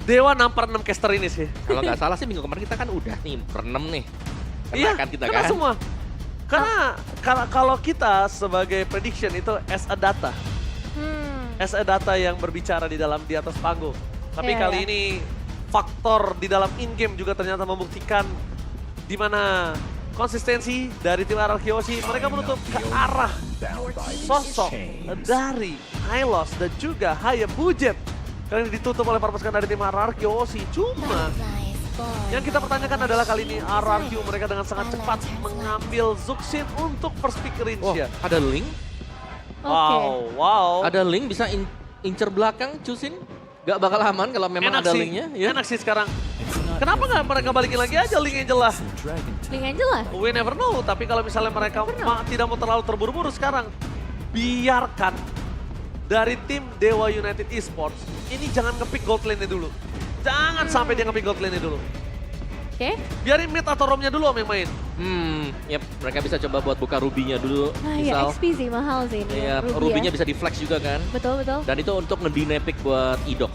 Dewa nampar 6 caster ini sih. Kalau nggak salah sih minggu kemarin kita kan udah nih per 6 nih. Iya, Kan kita kena kan. semua. Karena kalau kita sebagai prediction itu as a data. As a data yang berbicara di atas panggung. Tapi Iya, kali iya. ini faktor di dalam in-game juga ternyata membuktikan di mana konsistensi dari tim RRQ Hoshi mereka menutup ke arah sosok dari Hylos dan juga Haya Bujet. Kali ini ditutup oleh para pasukan dari tim RRQ Hoshi. Cuma yang kita pertanyakan adalah kali ini RRQ mereka dengan sangat cepat mengambil Zuxin untuk first pick range Oh, ya. ada link. Wow. Ada link bisa incer belakang Chusin. Gak bakal aman kalau memang Enak ada sih, linknya. Ya. enak sih sekarang. Kenapa nggak mereka balikin lagi aja Link Angel lah? Link Angel lah. We never know, tapi kalau misalnya mereka tidak mau terlalu terburu-buru sekarang, biarkan dari tim Dewa United Esports, ini jangan ngepick gold lane-nya dulu. Jangan sampai dia ngepick gold lane-nya dulu. Oke. Biarin mid atau roamnya dulu om yang main. Yep, mereka bisa coba buat buka rubinya dulu. Nah ya Misal. XP sih mahal sih ini. Iya, Ruby rubinya ya. bisa di flex juga kan. Betul. Dan itu untuk ngedinepik buat Idok.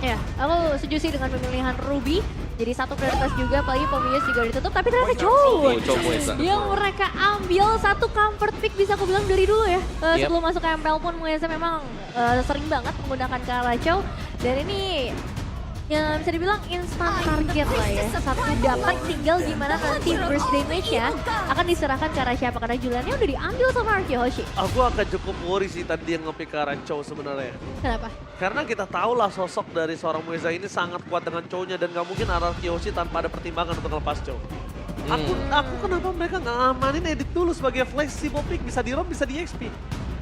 Ya, aku setuju sih dengan pemilihan Ruby. Jadi satu prioritas juga, apalagi Pomius juga ditutup. Tapi ternyata Chow Chow Mueza. yang mereka ambil satu comfort pick bisa aku bilang dari dulu ya. Yep. Sebelum masuk ke MPL pun Mueza memang sering banget menggunakan ke arah Chow. Dan ini ya bisa dibilang instant target lah ya. Satu dapat tinggal gimana nanti burst damage-nya akan diserahkan ke arah siapa. Karena Juliannya udah diambil sama RRQ Hoshi. Aku akan cukup worry sih tadi yang ngepick ke arah Chow sebenarnya. Kenapa? Karena kita tahu lah sosok dari seorang Mueza ini sangat kuat dengan Chow-nya dan gak mungkin RRQ Hoshi tanpa ada pertimbangan untuk ngelepas Chow. Aku kenapa mereka nggak amanin edit dulu sebagai flexible pick, bisa di roam bisa di XP.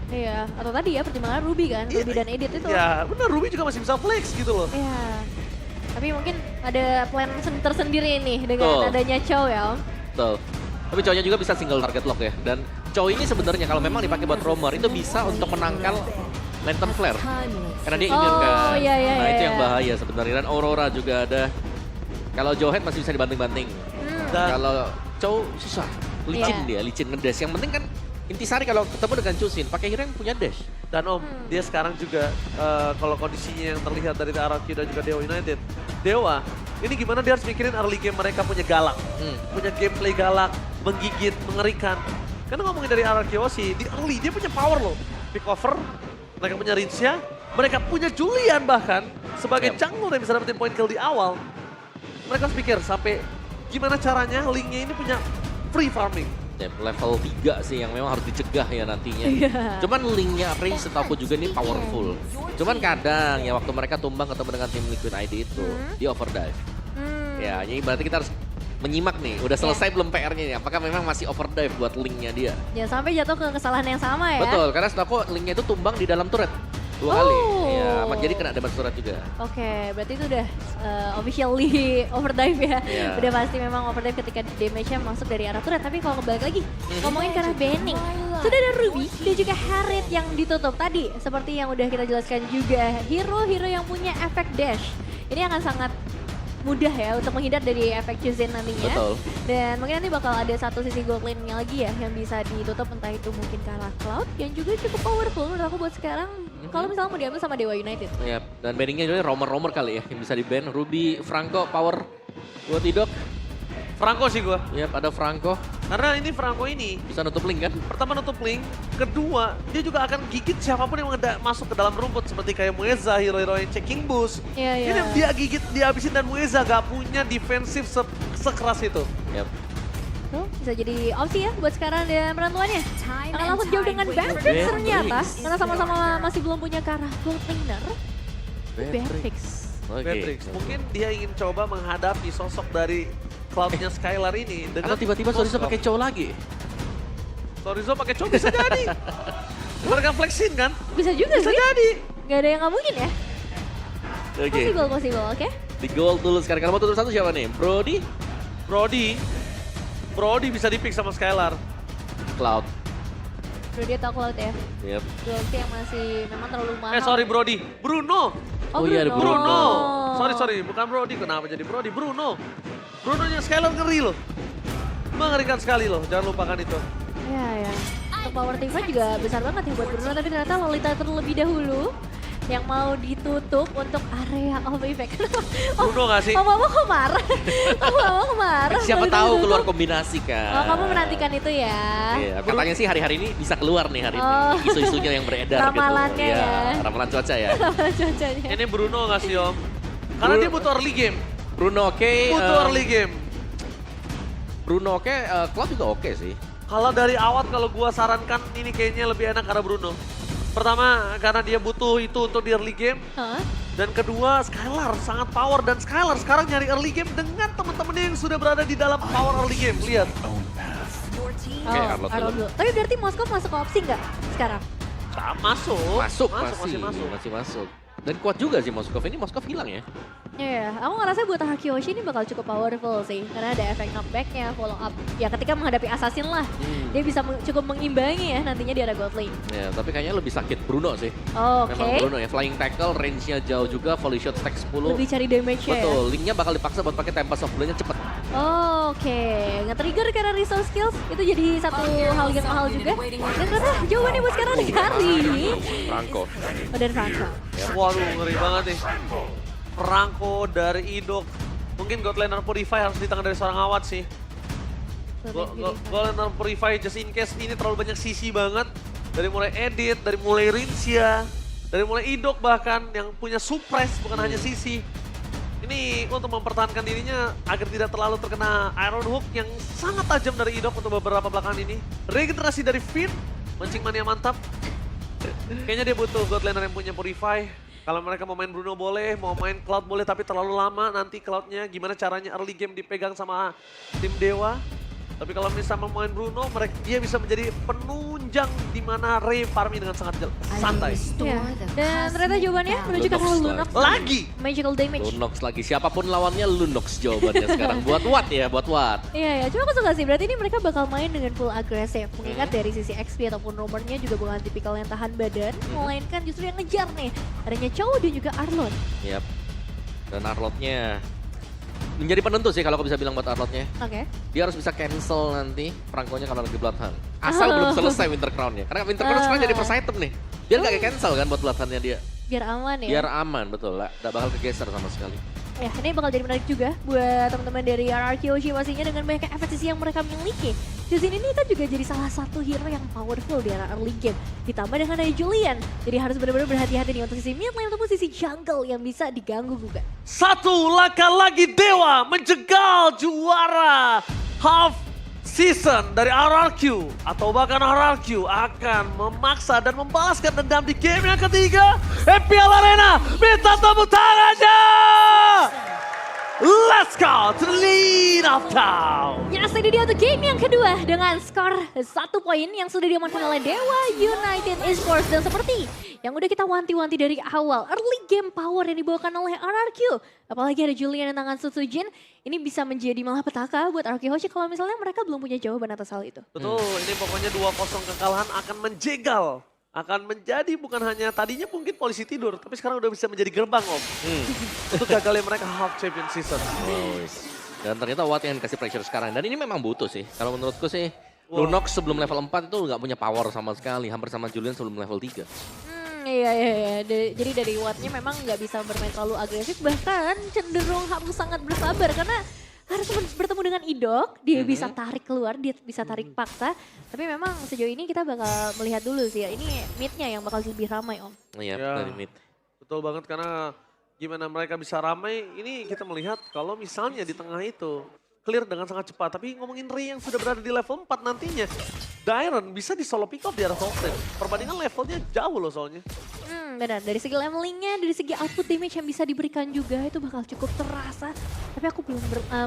Iya, atau tadi ya pertimbangan Ruby kan, Ruby dan Edit itu. Ya benar, Ruby juga masih bisa flex gitu loh. Iya. Tapi mungkin ada plan tersendiri nih dengan Betul. adanya Chow ya Om. Betul. Tapi Chow-nya juga bisa single target lock ya. Dan Chow ini sebenarnya kalau memang dipakai buat roamer itu bisa untuk menangkal Lantern Flare. Karena dia immune kan. Oh, iya, Nah itu yang iya. bahaya sebenarnya. Dan Aurora juga ada. Kalau Johet masih bisa dibanting-banting. Dan Kalau Chow susah. Licin Iya. dia, licin ngedash. Yang penting kan Intisari kalau ketemu dengan Chusin, pakai hero yang punya dash. dan Om, dia sekarang juga kalau kondisinya yang terlihat dari RRQ dan juga Dewa United. Dewa, ini gimana dia harus mikirin early game mereka punya galak. Punya gameplay galak, menggigit, mengerikan. Karena ngomongin dari RRQ Hoshi, di early dia punya power loh. Pick over, mereka punya Rinsya, mereka punya Julian bahkan. Sebagai jungle yang bisa dapetin point kill di awal. Mereka harus pikir sampai gimana caranya linknya ini punya free farming. Level 3 sih yang memang harus dicegah ya nantinya. Iya. Cuman linknya Ray setahu juga ini powerful. Cuman kadang ya waktu mereka tumbang ketemu dengan tim Liquid ID itu, dia overdrive. Ya, jadi berarti kita harus menyimak nih, udah selesai belum PR-nya nih, apakah memang masih overdrive buat linknya dia. Jangan sampai jatuh ke kesalahan yang sama ya. Betul, karena setahu aku linknya itu tumbang di dalam turret 2 kali. Ya, jadi kena damage turret juga. Oke, berarti itu udah officially overdrive ya. Iya. Udah pasti memang overdrive ketika damage-nya masuk dari arah turret. Tapi kalau kembali lagi, ngomongin karena banning. Sudah ada Ruby dan juga Harriet yang ditutup tadi. Seperti yang udah kita jelaskan juga, hero-hero yang punya efek dash. Ini akan sangat mudah ya untuk menghindar dari efek Chusin nantinya. Betul. Dan mungkin nanti bakal ada satu sisi gold lane-nya lagi ya yang bisa ditutup, entah itu mungkin ke arah Cloud yang juga cukup powerful menurut aku buat sekarang. Kalau misalnya mau diambil sama Dewa United. Ya, dan banningnya juga roamer-roamer kali ya yang bisa di-ban. Ruby, Franco, power buat Idok. Franco sih gua. Yap, ada Franco. Karena ini Franco ini Bisa nutup link kan? pertama nutup link, kedua dia juga akan gigit siapapun yang masuk ke dalam rumput seperti kayak Mueza, hero-hero yang checking boost. Iya, iya. Ini dia gigit, dia habisin dan Mueza gak punya defensif sekeras itu. Yap. Tuh, bisa jadi opsi ya buat sekarang dan perantuannya. Akan langsung jauh dengan Beatrix ternyata. Karena sama-sama masih belum punya ke arah gold laner. Beatrix. Oke. Matrix. Mungkin dia ingin coba menghadapi sosok dari cloud-nya Skylar ini dengan Atau tiba-tiba Sorizo pakai Chow lagi. Sorizo pakai coba bisa jadi. Mereka flexin kan? Bisa juga Bisa sih. jadi. Gak ada yang gak mungkin ya. Oke. Possible, oke? Di gold dulu sekarang. Kalau mau tutup satu siapa nih? Brody, Brody bisa di-pick sama Skylar. Cloud. Brody atau Cloud ya. Yap. Dua opsi yang masih memang terlalu mahal. Sorry Brody, Bruno. Oh, Oh iya, ada Bruno. Sorry, bukan Brody. Kenapa jadi Brody? Bruno. Brunonya Skylar ngeri loh. Mengerikan sekali loh, jangan lupakan itu. Iya, ya. Untuk power teamnya juga besar banget ya buat Bruno, tapi ternyata Lolita terlebih dahulu. yang mau ditutup untuk area of effect. Bruno nggak sih? Mama kok marah? Mama kok marah? Siapa Baru tahu ditutup. keluar kombinasi kan. Oh, kamu menantikan itu ya? Iya, katanya sih hari-hari ini bisa keluar nih hari Oh. ini. Isu-isunya yang beredar Ramalannya gitu. ya. Iya, ramalan cuaca ya. Cuacanya. Ini Bruno nggak sih Om? Karena dia butuh early game. Bruno oke. Butuh early game. Bruno oke, Cloud juga oke sih. Kalau dari awal kalau gua sarankan ini kayaknya lebih enak karena Bruno. Pertama karena dia butuh itu untuk di early game. Hah? Dan kedua Skylar sangat power dan Skylar sekarang nyari early game dengan teman-temannya yang sudah berada di dalam power early game. Lihat. Oke, Arlott Arlott dulu. dulu. Tapi berarti Moskov masuk ke opsi nggak sekarang? Masuk. Masih masuk. Dan kuat juga sih Moskov. Ini Moskov hilang ya. Iya, aku ngerasa buat Hakiyoshi ini bakal cukup powerful sih. Karena ada efek knockback-nya, follow up. Ya ketika menghadapi assassin lah, dia bisa cukup mengimbangi ya nantinya di area gold lane. Ya, tapi kayaknya lebih sakit Bruno sih. Oke, Memang Bruno ya, flying tackle, range-nya jauh juga, volley shot stack 10. lebih cari damage-nya ya. Betul, linknya bakal dipaksa buat pakai Tempest of Blade-nya cepet. Oke, nge-trigger karena resource skills itu jadi satu hal yang mahal juga. Dan ternyata jawabannya buat sekarang nih Kari. Franco. Oh, dan Franco. Waduh ngeri banget nih. Perangko dari Idok. Mungkin God Laner Purify harus di tangan dari seorang awat sih. God Laner Purify just in case ini terlalu banyak sisi banget. Dari mulai Edit, dari mulai Rincia, dari mulai Idok bahkan yang punya suppress bukan hanya sisi. Ini untuk mempertahankan dirinya agar tidak terlalu terkena Iron Hook yang sangat tajam dari Idok untuk beberapa belakangan ini. Regenerasi dari Finn, mancing mania mantap. Kayaknya dia butuh God Laner yang punya Purify. Kalau mereka mau main Bruno boleh, mau main Cloud boleh, tapi terlalu lama nanti Cloudnya gimana caranya early game dipegang sama tim Dewa. Tapi kalau misalnya mau main Bruno, dia bisa menjadi penunjang di mana Ray farming dengan sangat santai. Ya. Dan ternyata jawabannya menuju ke arah Lunox. Lagi! Magical damage. Lunox lagi, siapapun lawannya Lunox jawabannya sekarang. Buat Watt ya, buat Watt. Iya ya, cuma aku suka sih. Berarti ini mereka bakal main dengan full agresif. Mengingat dari sisi XP ataupun nomornya juga bukan tipikal yang tahan badan. Melainkan justru yang ngejar nih. Adanya Chow dan juga Arlott. Yap. Dan Arlott-nya menjadi penentu sih kalau aku bisa bilang buat Arlott-nya. Oke. Dia harus bisa cancel nanti Franco-nya kalau lagi Bloodhound. Asal belum selesai Winter Crown-nya. Karena Winter Crown sekarang jadi first item nih. Biar nggak cancel kan buat Bloodhound-nya dia. Biar aman ya. Biar aman, betul. Nggak bakal kegeser sama sekali. Ya, ini bakal jadi menarik juga buat teman-teman dari RRQ pastinya dengan banyaknya FSC yang mereka miliki. Di sini nih kan juga jadi salah satu hero yang powerful di era early game. Ditambah dengan ada Julian. Jadi harus benar-benar berhati-hati nih untuk sisi mid lane ataupun sisi jungle yang bisa diganggu juga. Satu langkah lagi Dewa menjegal juara half season dari RRQ. Atau bahkan RRQ akan memaksa dan membalaskan dendam di game yang ketiga. FPL Arena, minta tepuk tangannya! Let's go to the lead of town. Ya, ini dia untuk game yang kedua dengan skor 1 poin yang sudah diamankan oleh Dewa United Esports. Dan seperti yang udah kita wanti-wanti dari awal, early game power yang dibawakan oleh RRQ. Apalagi ada Julian dan tangan Sutsujin, ini bisa menjadi malah petaka buat RRQ Hoshi kalau misalnya mereka belum punya jawaban atas hal itu. Betul, ini pokoknya 2-0 kekalahan akan menjegal. Akan menjadi bukan hanya tadinya mungkin polisi tidur, tapi sekarang udah bisa menjadi gerbang Om. Untuk gagalnya mereka half champion season. Dan ternyata Watt yang kasih pressure sekarang. Dan ini memang butuh sih. Kalau menurutku sih, Wow. Lunox sebelum level 4 itu nggak punya power sama sekali. Hampir sama Julian sebelum level 3. Iya. Jadi dari Wattnya memang nggak bisa bermain terlalu agresif, bahkan cenderung harus sangat bersabar karena harus bertemu dengan Idok, dia bisa tarik keluar, dia bisa tarik paksa. Tapi memang sejauh ini kita bakal melihat dulu sih ya, ini mid-nya yang bakal lebih ramai Om. Iya, Ya. dari mid. Betul banget karena gimana mereka bisa ramai, ini kita melihat kalau misalnya di tengah itu clear dengan sangat cepat. Tapi ngomongin Ray yang sudah berada di level 4 nantinya, Dairon bisa di solo pick off di arah top lane. Perbandingan levelnya jauh loh soalnya. Benar, dari segi levelingnya, dari segi output damage yang bisa diberikan juga itu bakal cukup terasa. Tapi aku belum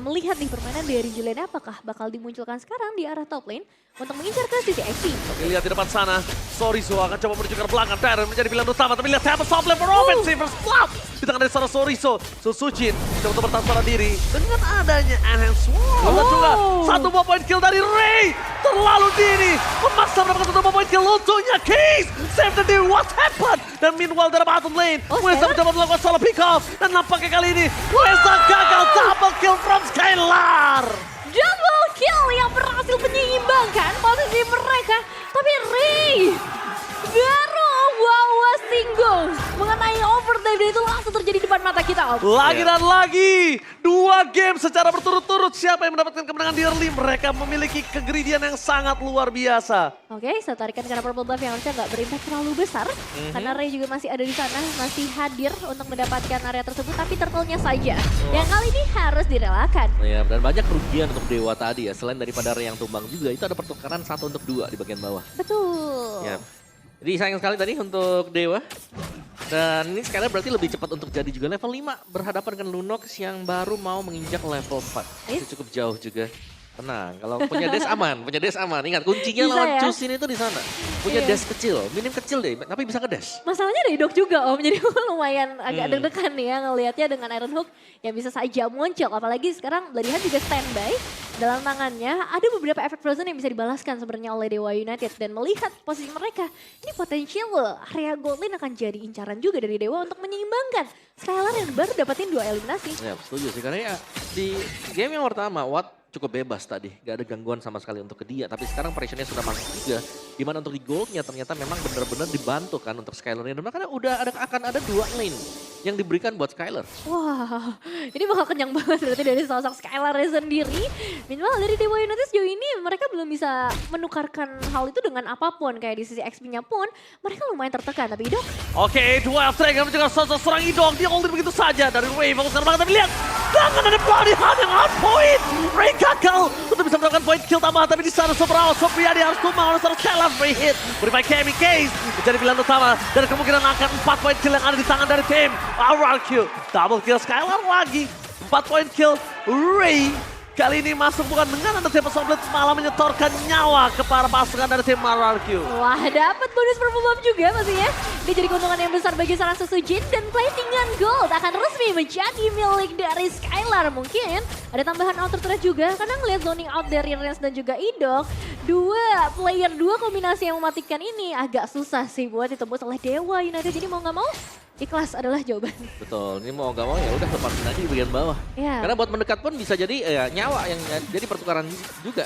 melihat nih permainan dari Julian apakah bakal dimunculkan sekarang di arah top lane untuk mengincar ke sisi XP. Oke, lihat di depan sana, Sorizo akan coba menuju ke belakang. Dairon menjadi pilihan utama, tapi lihat siapa top lane for offensive first blood. Di tangan dari seorang Sorizo, Susujin coba untuk bertahan secara diri dengan adanya Enhance Wall. Dan juga 1 buah point kill dari Ray. Terlalu dini, memaksa mendapatkan 1 buah point kill untuknya. Case, save the day, what happened? Dan meanwhile dari bottom lane, Weza mencoba melakukan solo pick off. Dan nampaknya kali ini, Weza gagal double kill from Skylar. Double kill yang berhasil menyeimbangkan posisi mereka. Tapi Ray baru bawa single mengenai kita, Om. Lagi dan lagi, 2 game secara berturut-turut. Siapa yang mendapatkan kemenangan di early? Mereka memiliki kegridian yang sangat luar biasa. Oke, so tarikan karena purple buff yang harusnya nggak berimpact terlalu besar. Karena Ray juga masih ada di sana, masih hadir untuk mendapatkan area tersebut. Tapi turtle-nya saja yang kali ini harus direlakan. Ya, dan banyak kerugian untuk Dewa tadi ya. Selain daripada Ray yang tumbang juga, itu ada pertukaran 1 untuk 2 di bagian bawah. Betul. Ya. Jadi sayang sekali tadi untuk Dewa. Dan ini sekarang berarti lebih cepat untuk jadi juga level 5. Berhadapan dengan Lunox yang baru mau menginjak level 4. Itu cukup jauh juga. Tenang, kalau punya dash aman, punya dash aman. Ingat kuncinya Bisa lawan ya? Chusin itu di sana. Punya Iya. dash kecil, minim kecil deh, tapi bisa nge-dash. Masalahnya dari Dok juga, Om. Jadi lumayan agak deg-degan nih ya ngelihatnya dengan Iron Hook yang bisa saja muncul. Apalagi sekarang Bloody juga standby dalam tangannya. Ada beberapa efek frozen yang bisa dibalaskan sebenarnya oleh Dewa United. Dan melihat posisi mereka, ini potensial area gold lane akan jadi incaran juga dari Dewa untuk menyeimbangkan Skylar yang baru dapetin 2 eliminasi. Ya, setuju sih. Karena ya di game yang pertama, Watt cukup bebas tadi. Gak ada gangguan sama sekali untuk ke dia. Tapi sekarang pressionnya sudah masuk juga. Dimana untuk di goldnya ternyata memang benar-benar dibantu kan untuk Skylar-nya. Dan makanya akan ada 2 lane yang diberikan buat Skylar. Wah, ini bakal kenyang banget berarti dari sosok Skylar-nya sendiri. Minimal dari Dewa United sejauh ini mereka belum bisa menukarkan hal itu dengan apapun. Kayak di sisi XP-nya pun mereka lumayan tertekan. Tapi Dok, Oke, duel Trigger menjaga sosok serang Idong. Dia ulti begitu saja dari Ray. Fokuskan banget, tapi lihat. Tangan ada Bloody Hand yang on point. Ray gagal untuk bisa mendapatkan point kill tambahan. Tapi di sana Super Hour, Sopriadi harus tumbang oleh seorang Skylar. Ray hit. Beripai Kemi Case menjadi pilihan utama. Dan kemungkinan akan 4 point kill yang ada di tangan dari tim RRQ. Double kill Skylar lagi. 4 point kill Ray. Kali ini masuk bukan dengan ada tim Somblet, malah menyetorkan nyawa ke para pasukan dari tim RRQ. wah dapat bonus purple buff juga pastinya. Ini jadi keuntungan yang besar bagi seorang Susujin dan platingan gold akan resmi menjadi milik dari Skylar. Mungkin ada tambahan outer threat juga karena ngelihat zoning out dari Rens dan juga Idok. 2 player 2 kombinasi yang mematikan ini agak susah sih buat ditembus oleh Dewa United. Jadi mau nggak mau ikhlas adalah jawaban. Betul, ini mau gak mau ya udah lepasin aja di bagian bawah. Ya. Karena buat mendekat pun bisa jadi nyawa yang jadi pertukaran juga.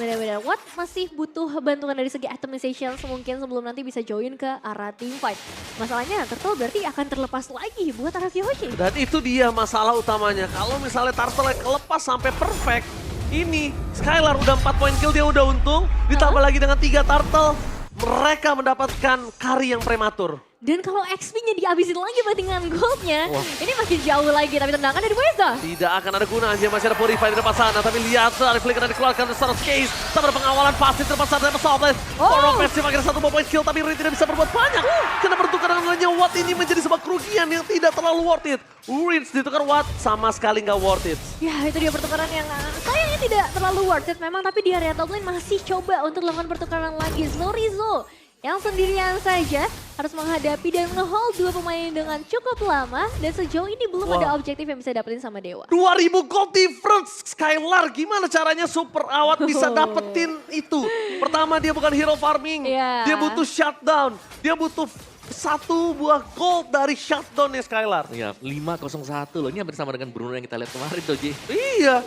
Benar-benar, Watt masih butuh bantuan dari segi itemization mungkin sebelum nanti bisa join ke arah team fight. Masalahnya Turtle berarti akan terlepas lagi buat arah Kyoshi. Dan itu dia masalah utamanya. Kalau misalnya Turtle kelepas sampai perfect, ini Skylar udah 4 point kill, dia udah untung. Ditambah lagi dengan 3 Turtle, mereka mendapatkan carry yang prematur. Dan kalau XP-nya dihabisin lagi dengan goldnya, ini makin jauh lagi. Tapi tendangan dari Weza. Tidak akan ada gunanya, masih ada Purify di depan sana. Tapi lihat, dari flicker yang dikeluarkan dari Star Case. Tak ada pengawalan pasti di depan sana dari Softlet. Orang Persif akhirnya 1 point kill, tapi Ray tidak bisa berbuat banyak. Karena pertukaran hanya Watt ini menjadi sebuah kerugian yang tidak terlalu worth it. Rinse ditukar Watt, sama sekali nggak worth it. Ya itu dia pertukaran yang sayangnya tidak terlalu worth it memang. Tapi di area top lane masih coba untuk melakukan pertukaran lagi. Slorizo yang sendirian saja harus menghadapi dan nge-hold 2 pemain dengan cukup lama. Dan sejauh ini belum ada objektif yang bisa dapetin sama Dewa. 2000 gold difference. Skylar gimana caranya Super Awat bisa dapetin itu? Pertama dia bukan hero farming. Iya. Dia butuh shutdown. Dia butuh 1 buah gold dari shutdownnya Skylar. Ya, 5-0-1 loh. Ini hampir sama dengan Bruno yang kita lihat kemarin tuh, Ji. Iya.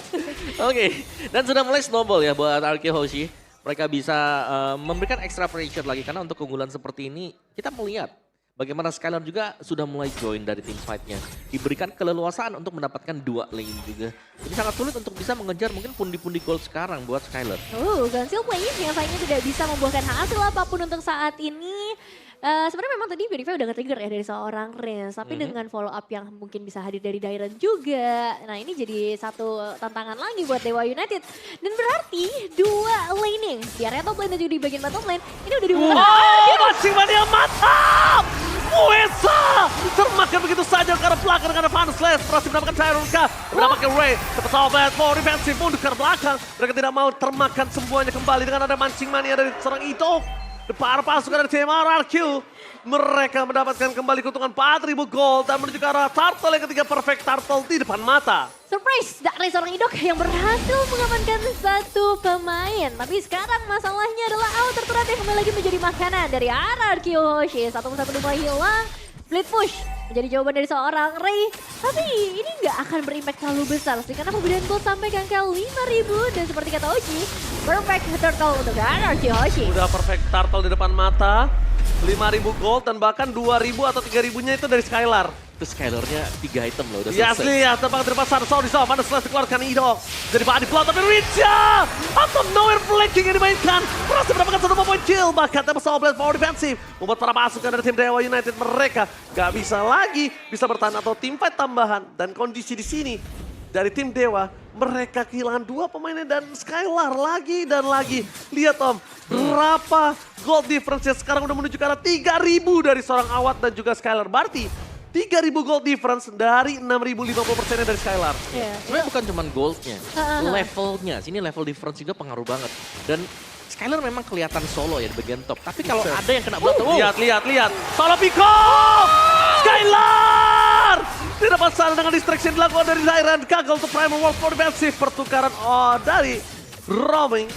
Oke, dan sudah mulai snowball ya buat RRQ Hoshi. Mereka bisa memberikan extra pressure lagi karena untuk keunggulan seperti ini kita melihat bagaimana Skylar juga sudah mulai join dari tim fight-nya. Diberikan keleluasaan untuk mendapatkan 2 lane juga. Ini sangat sulit untuk bisa mengejar mungkin pundi-pundi gold sekarang buat Skylar. Gansil play yang sayangnya tidak bisa membuahkan hasil apapun untuk saat ini. Sebenarnya memang tadi Verify udah nge-trigger ya dari seorang Rens. Tapi dengan follow up yang mungkin bisa hadir dari Dairon juga. Nah ini jadi satu tantangan lagi buat Dewa United. Dan berarti 2 laning di area top lane dan juga di bagian bottom lane. Ini udah dibuka. Oh, mancing yang mantap! Weza termakan begitu saja karena belakang dengan Van Slash. Berhasil mendapatkan Tyron K. Mendapatkan Ray. Cepat sahabat, mau defensif mundur ke belakang. Mereka tidak mau termakan semuanya kembali dengan ada mancing mania dari seorang Ito. Para pasukan dari tim RRQ, mereka mendapatkan kembali keuntungan 4.000 gold dan menuju ke arah Turtle yang ketiga perfect Turtle di depan mata. Surprise dari seorang Idok yang berhasil mengamankan 1 pemain. Tapi sekarang masalahnya adalah outer threat yang kembali lagi menjadi makanan dari RRQ Hoshi. 1-1 mulai hilang, split push menjadi jawaban dari seorang Ray. Tapi ini nggak akan berimpact terlalu besar sih karena perbedaan gold sampai ke angka 5.000. Dan seperti kata Oji, perfect turtle untuk RRQ Hoshi. Udah perfect Turtle di depan mata, 5.000 gold dan bahkan 2.000 atau 3.000-nya itu dari Skylar. Terus Skylar-nya 3 item loh, udah Yes, selesai. lihat terbang dari pasar. Sorry, mana setelah dikeluarkan Idok. Jadi body blow tapi Richa! Out of nowhere flanking yang dimainkan. Berhasil mendapatkan 1 point kill. Bahkan Tempest Blade power defensif. Membuat para pasukan dari tim Dewa United mereka gak bisa lagi bisa bertahan atau team fight tambahan. Dan kondisi di sini dari tim Dewa, mereka kehilangan 2 pemainnya dan Skylar lagi dan lagi. Lihat Om, berapa gold difference sekarang udah menuju ke arah 3.000 dari seorang Awat dan juga Skylar. Berarti 3.000 gold difference dari 6.050%-nya dari Skylar. Iya. Sebenarnya bukan cuma goldnya, levelnya. Sini level difference juga pengaruh banget. Dan Skylar memang kelihatan solo ya di bagian top. Tapi kalau ada yang kena blood, Lihat. Solo Pico! Skylar! Tidak masalah dengan distraction dilakukan dari Zyran. Gagal untuk Primal World for defensive. Pertukaran dari roaming.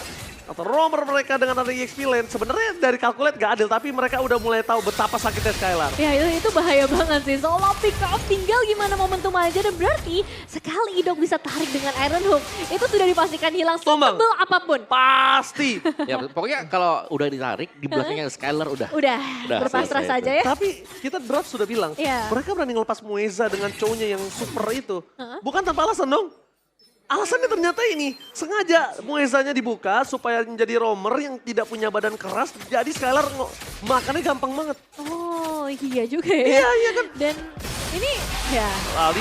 Atau roamer mereka dengan ada EXP lane. Sebenarnya dari calculate gak adil, tapi mereka udah mulai tahu betapa sakitnya Skylar. Ya itu bahaya banget sih. Solo pick up tinggal gimana momentum aja. Dan berarti sekali Idok bisa tarik dengan Iron Hook. Itu sudah dipastikan hilang Tumbang. setebel apapun. Pasti. Ya pokoknya kalau udah ditarik, di belakangnya Skylar udah. Udah berpasrah selesai saja itu. ya. Tapi kita draft sudah bilang, Iya. mereka berani ngelepas Mueza dengan cowoknya yang super itu. Bukan tanpa alasan dong. Alasannya ternyata ini, sengaja Muezanya dibuka supaya menjadi roamer yang tidak punya badan keras. Jadi Skylar makannya gampang banget. Oh iya juga ya. Iya kan. Dan ini ya.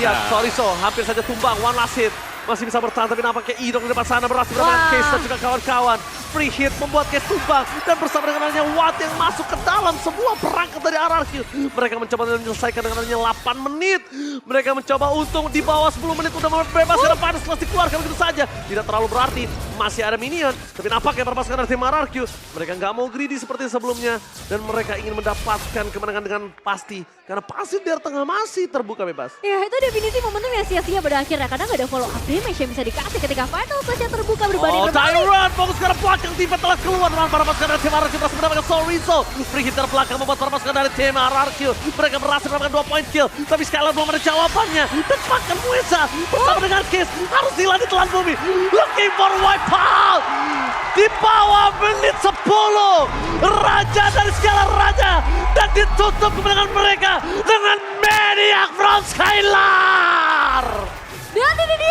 Lihat, sorry hampir saja tumbang, one last hit. Masih bisa bertahan tapi nampaknya Idok di depan sana berhasil mendapatkan Case dan juga kawan-kawan. Free hit membuat Case tumbang dan bersama dengan adanya Watt yang masuk ke dalam sebuah perangkat dari RRQ. Mereka mencoba menyelesaikan dengan adanya 8 menit. Mereka mencoba untung di bawah 10 menit udah membebaskan Panas setelah dikeluarkan begitu saja. Tidak terlalu berarti, masih ada minion. Tapi nampaknya para pasukan dari tim RRQ, mereka nggak mau greedy seperti sebelumnya. Dan mereka ingin mendapatkan kemenangan dengan pasti. Karena pasti di tengah masih terbuka bebas. Ya itu definisi momentum yang sia-sia pada akhirnya. Kadang nggak ada follow up damage yang bisa dikasih ketika final stage yang terbuka berbanding terbalik. Tyrant fokus ke arah belakang, tiba telah keluar dengan para pasukan dari tim RRQ berhasil mendapatkan Soul Rizzo. Free hit dari belakang membuat para pasukan dari tim RRQ. Mereka berhasil mendapatkan 2 point kill. Tapi Skylar belum ada jawabannya. Dan bahkan Mueza bersama dengan Kiss harus hilang di telan bumi. Looking for wipeout. Di bawah menit 10. Raja dari Skylar Raja. Dan ditutup kemenangan mereka dengan Maniac from Skylar. Dan ini